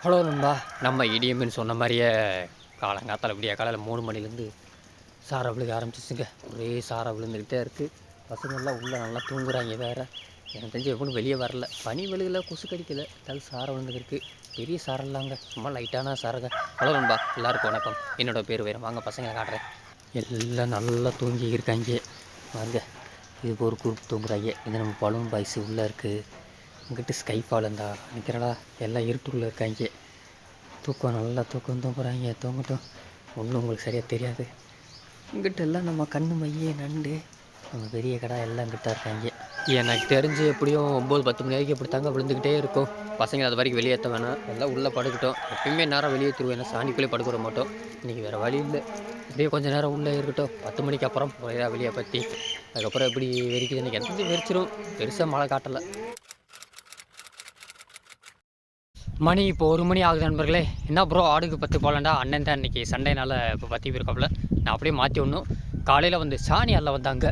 Hello நண்பா, நம்ம இடியம்னு சொன்ன மாதிரியே காலங்காத்தால விடிய காலையில் 3 மணிலேருந்து சாரை விழுக ஆரம்பிச்சிச்சுங்க. ஒரே சாரை விழுந்துக்கிட்டே இருக்குது. பசங்கள்லாம் உள்ளே நல்லா தூங்குறாங்க. வேறு எனக்கு தெரிஞ்சு எவ்வளோ வெளியே வரல. பனி விழுகலை, கொசு கடிக்கலை, தல் சாரை விழுந்துருக்கு. பெரிய சாரம்லாங்க, சும்மா லைட்டான சாரங்க. ஹலோ நண்பா, எல்லாருக்கும் வணக்கம். என்னோட பேர் வேறு. வாங்க பசங்களை காட்டுறேன். எல்லாம் நல்லா தூங்கி இருக்காங்க. வாங்க, இது ஒரு குரூப் தூங்குறாங்க. இது நம்ம பலூன் பாய்ஸ் உள்ளே இருக்குது. இங்கிட்டு ஸ்கைஃபால் இருந்தா நிற்கிறடா. எல்லாம் இருட்டுக்குள்ளே இருக்காங்க. தூக்கம் நல்லா தூங்குறாங்க. தூங்கட்டும், ஒன்றும் உங்களுக்கு சரியாக தெரியாது. இங்கிட்ட எல்லாம் நம்ம கண்ணு மையே நண்டு நம்ம பெரிய கடை எல்லாம் கிட்ட இருக்காங்க. எனக்கு தெரிஞ்சு எப்படியும் 9-10 மணி வரைக்கும் இப்படி தாங்க விழுந்துக்கிட்டே இருக்கும். பசங்க அது வரைக்கும் வெளியேற்ற வேணாம், எல்லாம் உள்ளே படுக்கட்டும். எப்பயுமே நேரம் வெளியேற்றுருவோம், ஏன்னா சாணிக்குள்ளே படுக்கிற மாட்டோம். இன்றைக்கி வேறு வழி இல்லை. இப்படியே கொஞ்சம் நேரம் உள்ளே இருக்கட்டும். 10 மணிக்கு அப்புறம் போயிடா வெளியே பற்றி. அதுக்கப்புறம் எப்படி வெறிக்குது, இன்றைக்கி எந்த வெறிச்சிரும். பெருசாக மழை காட்டலை. மணி இப்போ 1 மணி ஆகுது நண்பர்களே. என்ன ப்ரோ ஆடுக்கு பற்றி போகலாண்டா? அண்ணன் தான் இன்றைக்கி சண்டைனால் இப்போ பற்றி போயிருக்காப்புல. நான் அப்படியே மாற்றி ஒன்றும் காலையில் வந்து சாணி அள்ள வந்தாங்க.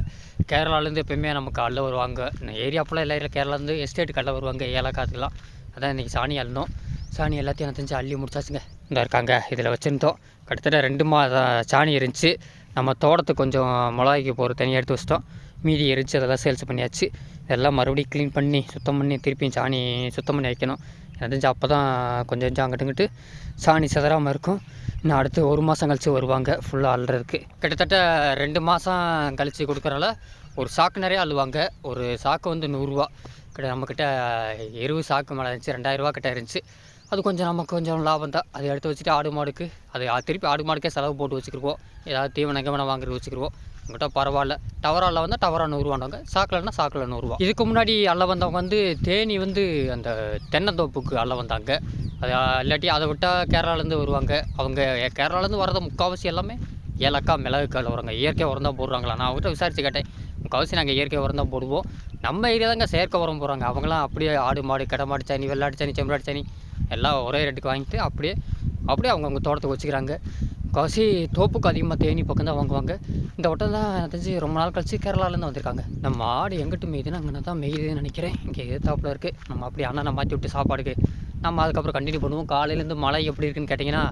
கேரளாலேருந்து எப்போயுமே நமக்கு அள்ள வருவாங்க. ஏரியா ஃபுல்லாக எல்லா கேரளாலேருந்து எஸ்டேட்டுக்கு அள்ள வருவாங்க, ஏலக்காத்துக்கெலாம். அதான் இன்றைக்கி சாணி அள்ளணும். சாணி எல்லாத்தையும் எனக்கு தெரிஞ்சு அள்ளி முடிச்சாச்சுங்க. இந்த இருக்காங்க, இதில் வச்சுருந்தோம். கிட்டத்தட்ட 2 மாதம் சாணி இருந்துச்சு. நம்ம தோட்டத்துக்கு கொஞ்சம் மிளகாய்க்கு போகிற தனியாக எடுத்து வச்சிட்டோம். மீதி எரிச்சு அதெல்லாம் சேல்ஸ் பண்ணியாச்சு. இதெல்லாம் மறுபடியும் க்ளீன் பண்ணி சுத்தம் பண்ணி திருப்பியும் சாணி சுத்தம் பண்ணி வைக்கணும். எனக்கு தெரிஞ்சு அப்போ தான் கொஞ்சம் அங்கிட்டுங்கிட்டு சாணி சிதறாமல் இருக்கும். இன்னும் அடுத்து 1 மாதம் கழித்து வருவாங்க ஃபுல்லாக அள்ளுறதுக்கு. கிட்டத்தட்ட 2 மாதம் கழித்து கொடுக்குறனால ஒரு சாக்கு நிறையா அள்ளுவாங்க. ஒரு சாக்கு வந்து 100 ரூபா கிட்ட. நம்மக்கிட்ட 20 சாக்கு மேலே இருந்துச்சு, 2000 ரூபா கிட்ட இருந்துச்சு. அது கொஞ்சம் நமக்கு கொஞ்சம் லாபம் தான். அதை எடுத்து வச்சுட்டு ஆடு மாடுக்கு அது திருப்பி ஆடு மாடுக்கே செலவு போட்டு வச்சுக்கிடுவோம். ஏதாவது தீவனம் கவனம் வாங்குறது வச்சுக்கிடுவோம். உங்கள்கிட்ட பரவாயில்ல. டவரா அல்ல வந்தால் டவரா 100 ரூபாண்டாங்க, சாக்கில்னா சாக்கில் 100 ரூபா. இதுக்கு முன்னாடி அல்ல வந்தவங்க வந்து தேனி வந்து அந்த தென்னந்தோப்புக்கு அல்ல வந்தாங்க. அது இல்லாட்டி அதை விட்டால் கேரளாலேருந்து வருவாங்க. அவங்க கேரளாலேருந்து வரத முக்கால்வாசி எல்லாமே ஏலக்காய் மிளகுக்கால் வராங்க. இயற்கை உரம் தான் போடுறாங்களா? நான் அவங்ககிட்ட விசாரித்து கேட்டேன். முக்கால்வாசி நாங்கள் இயற்கை உரம் தான் போடுவோம். நம்ம ஏரியா தாங்க செயற்கை உரம் போடுறாங்க. அவங்களாம் அப்படியே ஆடு மாடு கடை மாடு சாணி வெள்ளாடு சாணி செம்பராடு சாணி எல்லாம் ஒரே ரேட்டுக்கு வாங்கிட்டு அப்படியே அவங்கவுங்க தோட்டத்துக்கு வச்சுக்கிறாங்க. காசி தோப்புக்கு அதிகமாக தேனி பக்கம் தான் வாங்குவாங்க. இந்த வட்டம் தான் எனக்கு தெரிஞ்சு ரொம்ப நாள் கழிச்சு கேரளாலேருந்து வந்திருக்காங்க. நம்ம ஆடு எங்கிட்ட மேய்துன்னு அங்கே தான் மேய்துன்னு நினைக்கிறேன். இங்கே எதிர்த்தாப்பில் இருக்குது. நம்ம அப்படியே அண்ணனை மாற்றி விட்டு சாப்பாடுக்கு நம்ம அதுக்கப்புறம் கண்டினியூ பண்ணுவோம். காலையிலேருந்து மழை எப்படி இருக்குன்னு கேட்டிங்கன்னா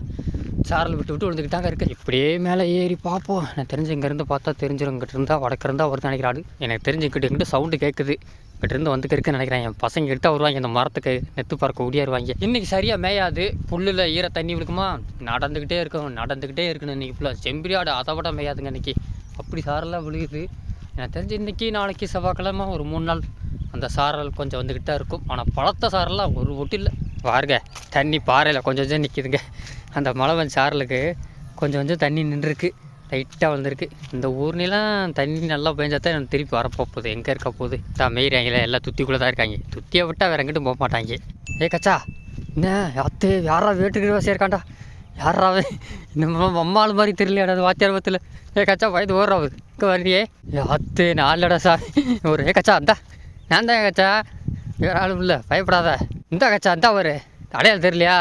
சாரல் விட்டு விழுந்துக்கிட்டு தாங்க இருக்குது. இப்படியே மேலே ஏறி பார்ப்போம். எனக்கு தெரிஞ்சு இங்கேருந்து பார்த்தா தெரிஞ்சிடும். இங்கிட்ட இருந்தால் வடக்கு இருந்தால் வருது நினைக்கிறாடு. எனக்கு தெரிஞ்சு இங்கிட்ட சவுண்டு கேட்குது. இங்கிட்டிருந்து வந்துக்கிறதுக்கு நினைக்கிறேன். என் பசங்க கிட்ட வருவாங்க, இந்த மரத்துக்கு நெத்து பறக்க ஓடியாருவாங்க. இன்றைக்கி சரியாக மேயாது. புல்லில் ஈர தண்ணி விழுக்குமா, நடந்துக்கிட்டே இருக்கணும். இன்றைக்கி ஃபுல்லாக செம்பரி ஆடு அதை விட மேயாதுங்க. இன்றைக்கி அப்படி சாரெல்லாம் விழுகுது. எனக்கு தெரிஞ்சு இன்றைக்கி நாளைக்கு செவ்வாய்க்கிழமை ஒரு 3 நாள் அந்த சாரல் கொஞ்சம் வந்துக்கிட்டு தான் இருக்கும். ஆனால் பழத்த சாரெல்லாம் ஒரு ஒட்டு இல்லை. பாருங்க, தண்ணி பாறையில் கொஞ்சம் நிற்கிதுங்க. அந்த மழை வந்து சாரலுக்கு கொஞ்சம் தண்ணி நின்றுருக்கு, லைட்டாக வந்திருக்கு. இந்த ஊர்னிலாம் தண்ணி நல்லா பெஞ்சாதான் எனக்கு திருப்பி வரப்போகுது. எங்கே இருக்க போகுது தான் மெய்கிறாங்களே, எல்லாம் துத்திக்குள்ளே தான் இருக்காங்க. துத்தியை விட்டால் வேறு எங்கிட்டும் போக மாட்டாங்க. கச்சா, என்ன அத்து யாரா வேட்டுக்கிற சேர்க்காண்டா? யாராவே இந்த அம்மாள் மாதிரி தெரியலையாடா அது வாத்தியார் பத்தில். கச்சா வயது ஓடுறாவது இங்கே வரலையே. அத்து நாலடா சார் ஒரு கச்சா அந்தா நான் தான் கச்சா, வேறு ஆளும் இல்லை, பயப்படாத. இந்த கச்சா அந்த ஒரு அடையாளம் தெரியலையா?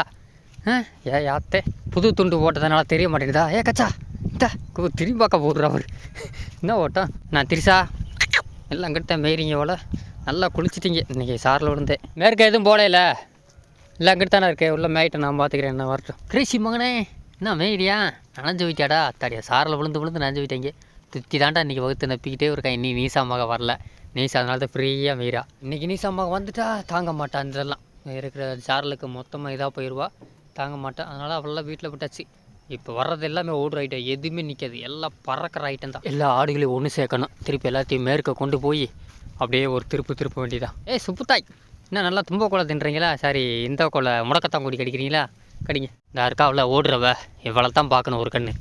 யாத்தே புது துண்டு போட்டதுனால தெரிய மாட்டேங்குதா? கச்சா இந்த திரும்பி பார்க்க போடுறா அவர். என்ன ஓட்டம்? நான் திரிசா எல்லாம் அங்கிட்ட மேய்றீங்க போல. நல்லா குளிச்சிட்டிங்க இன்றைக்கி சாரில் விழுந்தேன். மேற்க எதுவும் போடையில இல்லை அங்கிட்ட தானே இருக்கேன். உள்ள மேய்கிட்ட நான் பார்த்துக்கிறேன். என்ன வரட்டும். கிரேசி மகனே, என்ன மேய்றியா? நனைஞ்சு வைக்காடா அத்தாடியா. சாரில் விழுந்து நனைஞ்சு வைட்டாங்க. துத்தி தாண்டா இன்றைக்கி வகுத்து நப்பிக்கிட்டே இருக்கேன். இன்னி நீசாமாக வரல. நீசா அதனால தான் ஃப்ரீயாக மேய்றா. இன்றைக்கி நீசாமாக வந்துட்டா தாங்க மாட்டான். இதெல்லாம் இருக்கிற சாரலுக்கு மொத்தமாக இதாக போயிடுவா, தாங்க மாட்டேன். அதனால் அவளெல்லாம் வீட்டில் விட்டாச்சு. இப்போ வர்றது எல்லாமே ஓடுற ஐட்டம், எதுவுமே நிற்காது. எல்லாம் பறக்கிற ஐட்டம் தான். எல்லா ஆடுகளையும் ஒன்று சேர்க்கணும். திருப்பி எல்லாத்தையும் மேற்க கொண்டு போய் அப்படியே ஒரு திருப்ப வேண்டியதான். சுப்புத்தாய், என்ன நல்லா தும்ப கோலை தின்றீங்களா? சரி, இந்த கோலை முடக்கத்தான் கூடி கடிக்கிறீங்களா? கடிங்க. இந்த இருக்காவில் ஓடுறவ இவ்வளோ தான் பார்க்கணும். ஒரு கண்ணு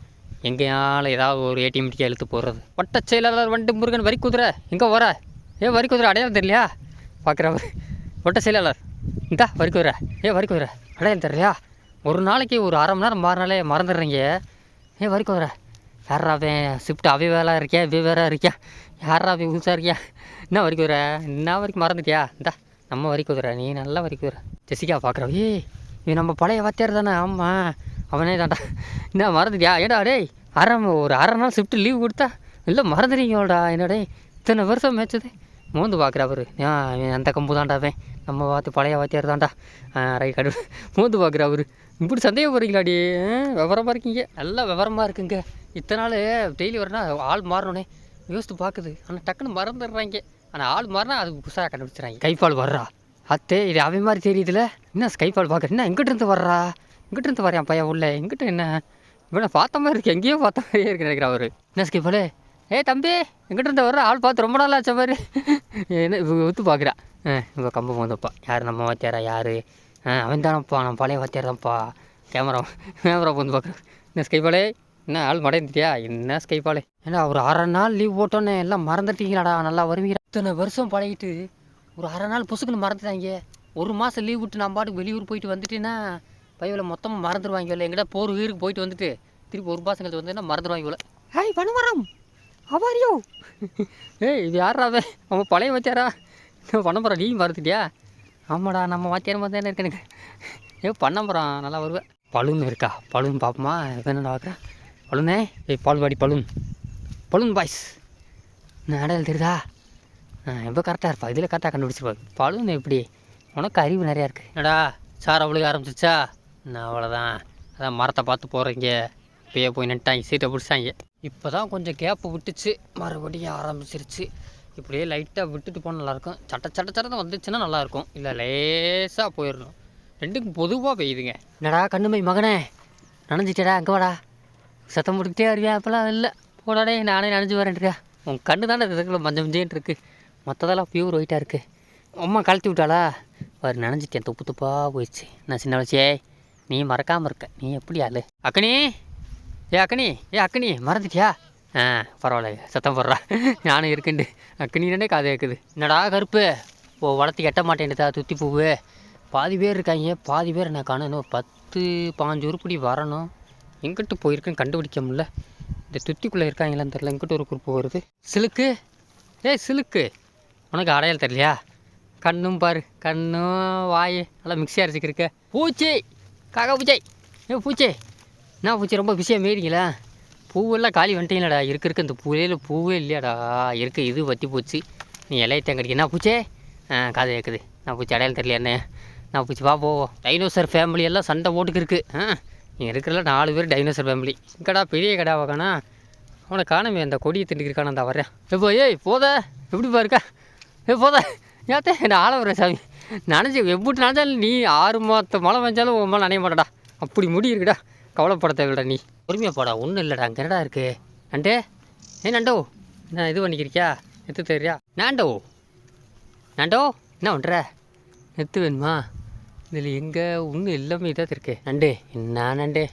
எங்கேயாலும் ஏதாவது ஒரு ஏடிஎம்டிக்கு இழுத்து போடுறது. வட்ட செயலாளர் வந்துட்டு முருகன் வரி குதிரை எங்கே வர? வரி குதிரை அடையாளம் தெரியலையா? பார்க்குறவர் வட்ட செயலாளர் இந்தா வரி குதிரை. வரி குதிரை அடையாளம் தெரியலையா? ஒரு நாளைக்கு ஒரு அரை மணி நேரம் மாறினாலே மறந்துடுறீங்க. வரி குதிரை யாராவே ஷிஃப்ட் அவை வேலை இருக்கியா, வேற இருக்கியா? யாராவே புதுசாக இருக்கியா? என்ன வரி குதிரை, என்ன வரைக்கும் மறந்துட்டியா? இந்தா நம்ம வரி குதிரை, நீ நல்லா வரி குதிரை. ஜெசிகா பார்க்குறோம். இது நம்ம பழைய வாத்தியார் தானே? ஆமாம், அவனே தான்டா. என்ன மறந்துட்டியா? டேய் ஒரு அரை நாள் ஷிஃப்ட்டு லீவ் கொடுத்தா இல்லை மறந்துடுறீங்களோடா. என்னடே இத்தனை வருஷம் மேய்ச்சது மோந்து பார்க்குறா அவர். அந்த கம்பு தாண்டாவே நம்ம பார்த்து பழைய வாத்தியார் தான்டா. ரைட் கடு மூந்து பார்க்குற அவர் இப்படி சந்தேகம் போகிறீங்களாடி? விவரமாக இருக்கீங்க, நல்லா விவரமாக இருக்குங்க. இத்தனை நாள் டெய்லி வரனா ஆள் மாறணுனே யோசித்து பார்க்குது. ஆனால் டக்குன்னு மறந்துடுறாங்க. ஆனால் ஆள் மாறினா அது புதுசாக கண்டுபிடிச்சிட்றாங்க. கைப்பால் வர்றா அத்தே, இது அவன் மாதிரி தெரியுதுல. என்ன கைப்பால் பார்க்குற, என்ன எங்கிட்ட வர்றா? இங்கிட்ட வரையான் பையன் உள்ள. எங்கிட்ட என்ன இவனை பார்த்த மாதிரி இருக்குது, எங்கேயோ பார்த்த மாதிரியே இருக்கு நினைக்கிறேன் அவர். என்ன கைப்பால்? தம்பி எங்கிட்ட வர்ற ஆள் பார்த்து ரொம்ப நாள் ஆச்ச மாதிரி. என்ன இவ ஒத்து பார்க்குறா. இவ கம்பம் வந்தப்பா யார் நம்ம வாத்தியாரா? யார்? அவன் தானப்பா, நம்ம பழைய வாத்தியார் தான்ப்பா. கேமரா வந்து பார்க்குறேன். என்ன ஸ்கைபாலே, என்ன ஆள் மடைந்துட்டியா? என்ன ஸ்கைபாலே, ஏன்னா ஒரு 1/2 நாள் லீவ் போட்டோன்னே எல்லாம் மறந்துட்டீங்களாடா? நல்லா வருவீங்க. இத்தனை வருஷம் பழகிட்டு ஒரு 1/2 நாள் புசுக்குன்னு மறந்துட்டாங்க. 1 மாதம் லீவ் விட்டு நான் பாட்டுக்கு வெளியூர் போயிட்டு வந்துட்டேன்னா பையவில் மொத்தமாக மறந்துடுவாங்க. இல்லை எங்கிட்ட போகிற ஊருக்கு போயிட்டு வந்துட்டு திருப்பி 1 மாதம் கழிச்சு வந்தேன்னா மறந்துடுவாங்க இவ்வளோ. ஹாய் பணமரம் அவாரியோ. இது யாராவே? அவன் பழைய வாத்தியாரா? பண்ண நீ மறந்துட்டியா? ஆமாடா, நம்ம வாத்தியாரம் பார்த்தா இருக்கு எனக்கு. பண்ண நல்லா வருவேன். பலூன் இருக்கா? பலூன் பார்ப்போமா? என்னென்ன பார்க்குறேன். பலூனே பால்வாடி பலூன் பாய்ஸ். நான் அடையாளம் தெரியுதா? எப்போ கரெக்டாக இருப்பா, இதில் கரெக்டாக கண்டுபிடிச்சிருப்பாரு. பலூன் எப்படி? உனக்கு அறிவு நிறையா இருக்குது. என்னடா சார் அவளுக்கு ஆரம்பிச்சிச்சா? நான் அவ்வளோதான். அதான் மரத்தை பார்த்து போகிறீங்க, இப்போயே போய் நின்ட்டாங்க, சீட்டை பிடிச்சாங்க. இப்போ தான் கொஞ்சம் கேப்பு விட்டுச்சு, மறுபடியும் ஆரம்பிச்சிருச்சு. இப்படியே லைட்டாக விட்டுட்டு போனால் நல்லாயிருக்கும். சட்டை வந்துச்சுன்னா நல்லாயிருக்கும். இல்லை லேசாக போயிடணும். ரெண்டுக்கும் பொதுவாக பெய்யுதுங்க. என்னடா கண்ணுமை மகனே, நனைஞ்சிட்டடா? அங்கே வாடா, சத்தம் முடிக்கிட்டே வருவியா? அப்போல்லாம் இல்லை போடாடே, நானே நனைஞ்சு வரேன்றியா? உன் கண்ணு தானே இதுக்குள்ள மஞ்சேன்ட்டு இருக்குது, மற்றதெல்லாம் பியூர் ஒயிட்டாக இருக்குது. அம்மா கழட்டி விட்டாளா? வேறு நனைஞ்சிட்டேன், துப்பாக போயிடுச்சு. நான் சின்ன வயசே, நீ மறக்காமல் இருக்க. நீ எப்படி ஆளு? அக்கனி, அக்கனி மறந்துட்டியா? பரவாயில்ல, சத்தம் போடுறா, நானும் இருக்குண்டு. அக்கனினே காதை கேட்குது. என்னடா கருப்பு, வளர்த்து எட்ட மாட்டேன்டா துத்தி பூவு. பாதி பேர் இருக்காங்க, பாதி பேர் என்ன காணணும். 10-15 உருப்படி வரணும். எங்கிட்ட போயிருக்குன்னு கண்டுபிடிக்க முடியல. இந்த துத்திக்குள்ளே இருக்காங்களான்னு தெரில. எங்கிட்ட ஒரு குரூப்பு வருது. சிலுக்கு, சிலுக்கு, உனக்கு அடையாளம் தெரியலையா? கண்ணும் பாரு, கண்ணும் வாய் நல்லா மிக்ஸி அரைச்சிக்கிருக்க. பூச்சி, காக்கா பூச்சை, பூச்சே, என்ன பூச்சி ரொம்ப பிஸியாக மீறிங்களா? பூவெல்லாம் காலி வந்துட்டீங்களாடா? இருக்க இந்த பூவே இல்லையாடா? இது வற்றி போச்சு. நீ இலையத்தான் கிடைக்க. என்ன பூச்சே? காதை கேட்குது. நான் பூச்சி அடையாளம் தெரியல என்ன? நான் பூச்சி வா போவோம். டைனோசர் ஃபேமிலி எல்லாம் சண்டை போட்டுக்கு இருக்குது. நீங்கள் இருக்கிறல 4 பேர் டைனோசர் ஃபேமிலி. கடா பெரிய கடாவை காணா? அவனை காணமே, அந்த கொடியை திண்டுக்கிருக்கான அந்த வரேன். போத எப்படிப்பா இருக்கா? போத ஏத்தே என்ன ஆள வர சாமி. நனைஞ்சி எப்படி நனைஞ்சாலும் நீ 6 மாதம் மழை பெஞ்சாலும் உன் மேலே நனைய மாட்டடா. அப்படி முடி இருக்குடா, கவலைப்பட தேவையில்லடா. நீ பொறுமையாக போடா, ஒன்றும் இல்லைடா. அங்கே என்னடா இருக்குது? நண்டே, நண்டோ, என்ன இது பண்ணிக்கிறியா? நெத்து தெரியா? நாண்டோ என்ன பண்ணுற? நெத்து வேணுமா? இதில் எங்கே ஒன்றும் எல்லாமே இதாக இருக்கே. நண்டே, என்ன நண்டே,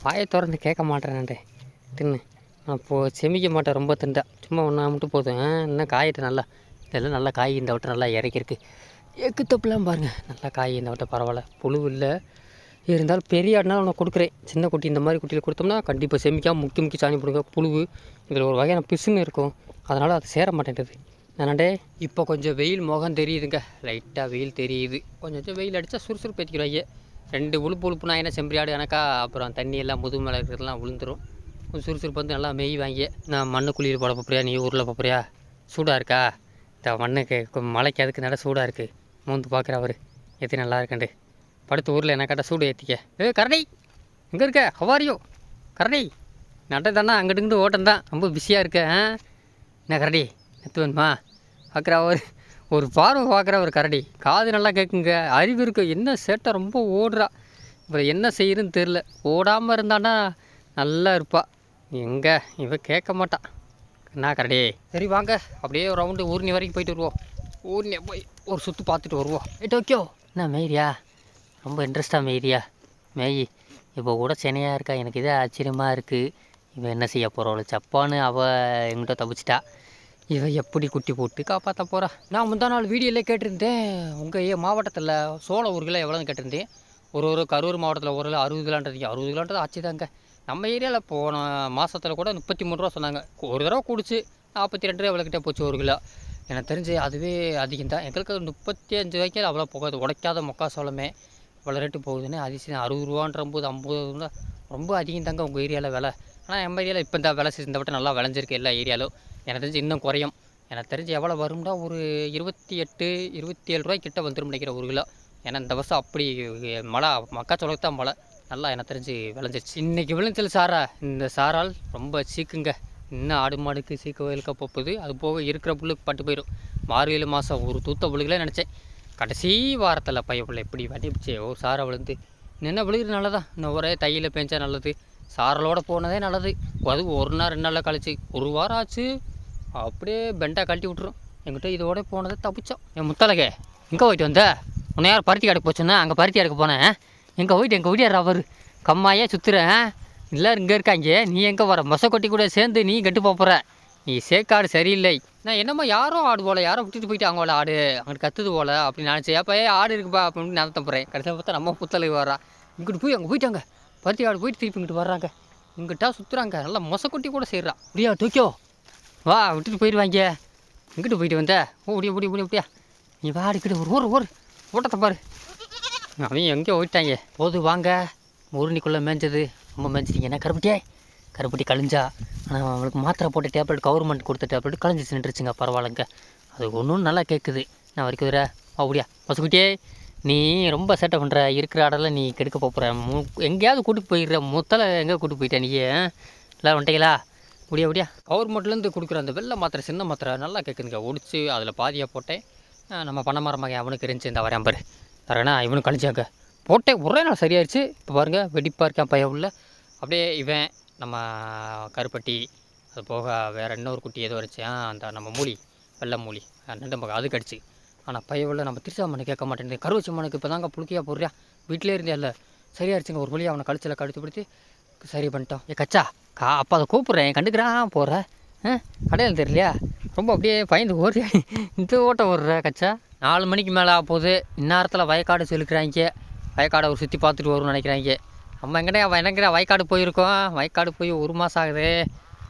வாயை திறந்து கேட்க மாட்டேன். நண்டே தின்னு, நான் இப்போது செமிக்க மாட்டேன். ரொம்ப திண்டா, சும்மா ஒன்றா மட்டும் போதும். இன்னும் காயிட்ட நல்லா, இதெல்லாம் நல்லா காய் இந்த வட்டம் நல்லா இறக்கிருக்கு. எக்கு தப்புலாம் பாருங்கள், நல்லா காய் இந்த வட்டம் பரவாயில்ல, புழு இல்லை. இருந்தாலும் பெரிய ஆடுனாலும் உனக்கு கொடுக்குறேன். சின்ன குட்டி இந்த மாதிரி குட்டியில் கொடுத்தோம்னா கண்டிப்பாக செமிக்காமல் முக்கி சாணி போடுங்க. புழு இதில் ஒரு வகையான பிசுன்னு இருக்கும், அதனால் அது சேர மாட்டேன்றது. நானே இப்போ கொஞ்சம் வெயில் முகம் தெரியுதுங்க, லைட்டாக வெயில் தெரியுது. கொஞ்சம் வெயில் அடித்தா சுறுசுறுப்பு ஏற்றிக்கிறாங்க. 2 உழுப்புனா என்ன செம்பரியாடு எனக்கா, அப்புறம் தண்ணி எல்லாம் முதுகு மேலே இருக்கிறதுலாம் விழுந்துடும். கொஞ்சம் சுறுசுறுப்பு வந்து நல்லா மெய் வாங்கி. நான் மண்ணு குளிர் போட போறியா? நீ ஊரில் போறியா? சூடாக இருக்கா? இந்த மண்ணுக்கு மலைக்கு அதுக்கு நல்லா சூடாக இருக்குது. மூந்து பார்க்குற அவர் எத்தனை நல்லா இருக்கண்டு. படுத்து ஊரில் என்ன கேட்டால் சூடு ஏற்றிக்க. கரடி எங்கே இருக்க? ஹவாரியோ கரடி? நட்டை தானே அங்கிட்டு ஓட்டம் தான், ரொம்ப பிஸியாக இருக்க. என்ன கரடி நெத்து வேணுமா? பார்க்குற ஒரு பார்வை பார்க்குற ஒரு கரடி, காது நல்லா கேட்குங்க, அறிவு இருக்கு. என்ன சேட்டை ரொம்ப ஓடுறா. இப்போ என்ன செய்யறதுன்னு தெரில. ஓடாமல் இருந்தான்னா நல்லா இருப்பா. எங்கே இவ கேட்க மாட்டான். என்ன கரடி? சரி வாங்க அப்படியே ஒரு ரவுண்டு ஊர்னி வரைக்கும் போயிட்டு வருவோம். ஊர்னியை போய் ஒரு சுற்று பார்த்துட்டு வருவோம். டோக்கியோ என்ன மேய்றியா? ரொம்ப இன்ட்ரெஸ்ட்டாக மேய்றியா? மேய் இப்போ கூட சென்னையாக இருக்கா. எனக்கு இதே ஆச்சரியமாக இருக்குது. இவன் என்ன செய்ய போகிறோம்? சப்பான்னு அவள் எங்கிட்ட தப்பிச்சிட்டா. இவன் எப்படி குட்டி போட்டு காப்பாற்ற போகிறா? நான் முந்தா நாள் வீடியோலே கேட்டிருந்தேன், உங்கள் மாவட்டத்தில் சோள ஒரு கிலோ எவ்வளோன்னு கேட்டிருந்தேன். ஒரு கரூர் மாவட்டத்தில் ஒரு கிலோ 60 கிலோன்றது. 60 கிலோன்றது ஆச்சு தாங்க. நம்ம ஏரியாவில் போன மாதத்தில் கூட 33 ரூபா சொன்னாங்க. ஒரு தடவை கூடிச்சு 42 ரூபா எவ்வளோக்கிட்டே போச்சு 1 கிலோ. எனக்கு தெரிஞ்சு அதுவே அதிகம் தான். எங்களுக்கு 35 ரூபாய்க்கு அவ்வளோ போகாது. உடைக்காத மொக்கா சோளமே இவ்வளோ ரேட்டு போகுதுன்னு அதிசயம். 60 ரூபான்றம்போது 50 ரூபா ரொம்ப அதிகம் தாங்க உங்கள் ஏரியாவில் விலை. ஆனால் நம்ம ஏரியாவில் இப்போ இந்த விலை இந்த வட்டம் நல்லா விளைஞ்சிருக்கு எல்லா ஏரியாலும். எனக்கு தெரிஞ்சு இன்னும் குறையும். எனக்கு தெரிஞ்சு எவ்வளோ வரும்னா ஒரு 28 27 ரூபாய்க்கு கிட்ட வந்துடும் நினைக்கிறேன் ஒரு கிலோ. ஏன்னா இந்த வருஷம் அப்படி மழை மக்காச்சோளத்துக்கு தான் மழை நல்லா எனக்கு தெரிஞ்சு விளைஞ்சிருச்சு. இன்றைக்கி விளைஞ்சல் சாரா இந்த சாரால் ரொம்ப சீக்குங்க. இன்னும் ஆடு மாடுக்கு சீக்கு வயலுக்க போகுது. அது போக இருக்கிற புல்லுக்கு பட்டு போயிடும். மார்கழி மாதம் ஒரு தூத்த புல்லுகளே நினச்சேன். கடைசி வாரத்தில் பையப்பிள்ளை எப்படி வண்டிச்சு ஒரு சாரை விழுந்து நின்று விழுகிறது நல்லதான். இன்னும் ஒரே தையில் பெஞ்சா நல்லது. சாரலோடு போனதே நல்லது. அது ஒரு நாள் 2 நாளில் கழிச்சு ஒரு வாரம் ஆச்சு. அப்படியே பெண்டாக கழட்டி விட்ரும். எங்கிட்ட இதோட போனதை தப்பிச்சோம். என் முத்தலகே எங்கே போயிட்டு வந்த? உன்னை யார் பருத்தி கடைக்கு போச்சுன்னா அங்கே பருத்தி கடைக்கு போனேன். எங்கே போயிட்டு எங்கள் வீடியார் அவர் கம்மாயே சுற்றுறேன். எல்லோரும் இங்கே இருக்காங்க. நீ எங்கே வர? மொசக்கொட்டி கூட சேர்ந்து நீ கெட்டு போகிற. நீ சேக்காடு சரியில்லை. நான் என்னமோ யாரோ ஆடு போல யாரோ விட்டுட்டு போயிட்டு அவங்கள ஆடு அங்கிட்டு கத்துது போல அப்படின்னு நினச்சேன். அப்போ ஆடு இருக்குப்பா அப்படின்னு நடத்த போகிறேன். கடைசியில் பார்த்தா நம்ம புத்தலை வர்றா. இங்கிட்டு போய் அங்கே போயிட்டாங்க. பருத்தி ஆடு போயிட்டு திருப்பி இங்கிட்டு வர்றாங்க. இங்கிட்டா சுற்றுறாங்க. நல்லா மொசக்கொட்டி கூட செய்கிறா. அப்படியா டோக்கியோ வா விட்டுட்டு போயிடுவாங்க. எங்கிட்டு போயிட்டு வந்த? முடியா நீ வாடிக்கிட்டு ஒரு ஓட்டத்தை பாரு. அவங்க எங்கேயோ போயிட்டாங்க. போது வாங்க. முருணிக்குள்ளே மேய்ஞ்சது ரொம்ப மேய்ஞ்சிட்டீங்க. என்ன கருப்பட்டி கழிஞ்சா. ஆனால் அவங்களுக்கு மாத்திரை போட்ட டேப்லெட் கவர்மெண்ட் கொடுத்த டேப்லெட் கழிஞ்சிச்சு நின்றுச்சுங்க. பரவாயில்லைங்க. அது ஒன்றும் நல்லா கேட்குது. நான் வரைக்கும் வர அப்படியா பசுக்குட்டியே நீ ரொம்ப சேட்டை பண்ணுற. இருக்கிற ஆடெல்லாம் நீ கெடுக்க போகிற. எங்கேயாவது கூட்டிட்டு போயிடுற. முத்தலை எங்கே கூட்டிட்டு போயிட்டேன் நீ? எல்லோரும் வந்துட்டீங்களா? முடியா கவர்மெண்ட்லேருந்து கொடுக்குற அந்த வெள்ளை மாத்திரை சின்ன மாத்திரை நல்லா கேட்குதுங்க. ஒடிச்சு அதில் பாதியாக போட்டேன். நம்ம பண்ண அவனுக்கு இருந்துச்சு. இந்த வரேன் பாரு தரேன்னா இவனுக்கு கழிச்சாங்க போட்டேன். ஒரே நாள் சரியாயிடுச்சு. இப்போ பாருங்கள் வெடிப்பாக இருக்கான் பையன் உள்ள. அப்படியே இவன் நம்ம கருப்பட்டி அது போக வேறு இன்னொரு குட்டி ஏதோ வச்சு அந்த நம்ம மூலி வெள்ளை மூலி நம்ம அது கடிச்சு. ஆனால் பையன் உள்ள நம்ம திருச்சாமனை கேட்க மாட்டேங்குது. கருவச்சி மனுக்கு இப்போ தாங்க புழுக்கியாக போடுறியா. வீட்டிலே இருந்தே இல்லை சரியாயிடுச்சுங்க. ஒரு வழியாக அவனை கழிச்சில் கடுத்து பிடிச்சி சரி பண்ணிட்டோம். கச்சா அப்போ அதை கூப்பிட்றேன் கண்டுக்கிறான் போகிற கடையில் தெரியலையா. ரொம்ப அப்படியே பயந்து ஓடுறியா. இந்த ஓட்டம் ஓடுற கச்சா. 4 மணிக்கு மேலே போகுது. இந்நேரத்தில் வயக்காடு செலுக்கிறாங்க. வயக்காடை ஒரு சுற்றி பார்த்துட்டு வரும்னு நினைக்கிறாங்க. நம்ம எங்கடா வயக்காடு போயிருக்கோம். வயக்காடு போய் 1 மாதம் ஆகுது.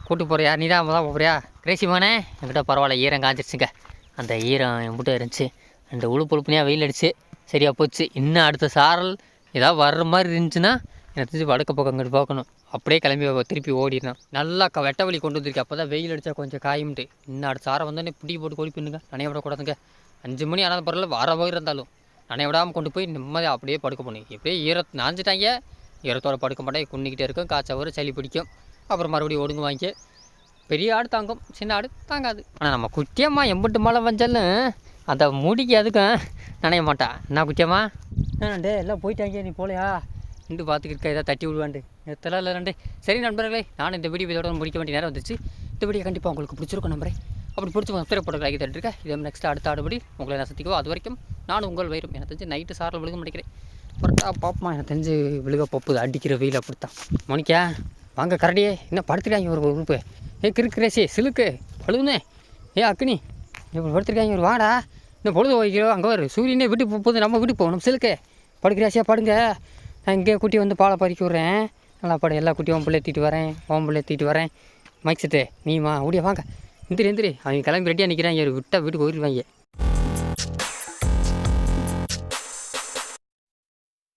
கூட்டு போகிறியா? நீ தான் போகிறியா? கிரேசிமானே என்கிட்ட பரவாயில்ல. ஈரம் காஞ்சிருச்சுங்க. அந்த ஈரம் என்கிட்ட இருந்துச்சு. அந்த உழுப்புனியாக வெயில் அடிச்சு சரியாக போச்சு. இன்னும் அடுத்த சாரல் ஏதாவது வர்ற மாதிரி இருந்துச்சுன்னா எனக்கு தெரிஞ்சு வடக்க பக்கம் அங்கிட்டு பார்க்கணும். அப்படியே கிளம்பி திருப்பி ஓடிடணும். நல்லா வெட்ட வலி கொண்டு வந்துருக்கு. அப்போ தான் வெயில் அடித்தா கொஞ்சம் காயும்ட்டு. இன்னும் அடுத்த சாரை வந்தோடனே பிடி போட்டு கொடி பின்னுங்க. நனைய விடக்கூடாதுங்க. 5 மணி ஆனால் பரவாயில்ல வர போய் இருந்தாலும் நனைய விடாமல் கொண்டு போய் நிம்மதியாக அப்படியே படுக்க போகணும். எப்படியே நாஞ்சிட்டாங்க. ஈரத்தோடு படுக்க மாட்டேன். குன்னிக்கிட்டே இருக்கும். காய்ச்சல் வரும். சளி பிடிக்கும். அப்புறம் மறுபடியும் ஒடுங்கு வாங்கி. பெரிய ஆடு தாங்கும். சின்ன ஆடு தாங்காது. ஆனால் நம்ம குட்டியம்மா எம்பிட்டு மழை வந்தாலும் அந்த முடிக்கு அதுக்கும் நனைய மாட்டான். என்ன குட்டியம்மா டே எல்லாம் போயிட்டாங்க. நீ போலையா நின்று பார்த்துக்கிருக்கா. ஏதாவது தட்டி விடுவாண்டு எத்தலாம் இல்லை ரெண்டு. சரி நண்பர்களே நானும் இந்த வீடியோ இதோட முடிக்க வேண்டிய நேரம் வந்துச்சு. இந்த வீடியோ கண்டிப்பாக உங்களுக்கு பிடிச்சிருக்கும் நம்புறேன். அப்படி பிடிச்சி சப்ஸ்கிரைப் போட்டு லைக் தட்டுருக்கேன். இதே நெக்ஸ்ட் அடுத்த ஆடுபடி உங்களை நான் சந்திக்குவோம். அது வரைக்கும் நானும் உங்கள் வயிறும். எனக்கு தெரிஞ்சு நைட்டு சாரில் விழுக முடிக்கிறேன். கரெக்டாக பாப்பமா எனக்கு தெரிஞ்சு விழுக போப்புது. அடிக்கிற வெயில் அப்படித்தான். மோனிக்கா வாங்க கரடியே என்ன படுத்துருக்காங்க ஒரு உறுப்பு. கிறுக்கிறேசி சிலுக்கு பழுதுனே அக்குனி இப்போ படுத்துருக்காங்க. ஒரு வாடா இன்னும் பொழுது வைக்கிறோம். அங்கே ஒரு சூரியனே வீட்டுக்கு போகுது. நம்ம வீட்டுக்கு போகணும். சிலுக்கு படுக்கிறாசியா படுங்க. நான் இங்கே குட்டி வந்து பாலை பறிக்க விட்றேன். நல்லா படு. எல்லா குட்டியும் ஓம்பிள்ளை ஏற்றிட்டு வரேன். ஓம்பிள்ளை ஏற்றிட்டு வரேன். மைக் செட்டு நீமா ஓடியா வாங்க. எந்திரி அவங்க கிளம்பி ரெடியாக நிற்கிறாங்க. விட்டால் வீட்டுக்கு போயிடுவாங்க.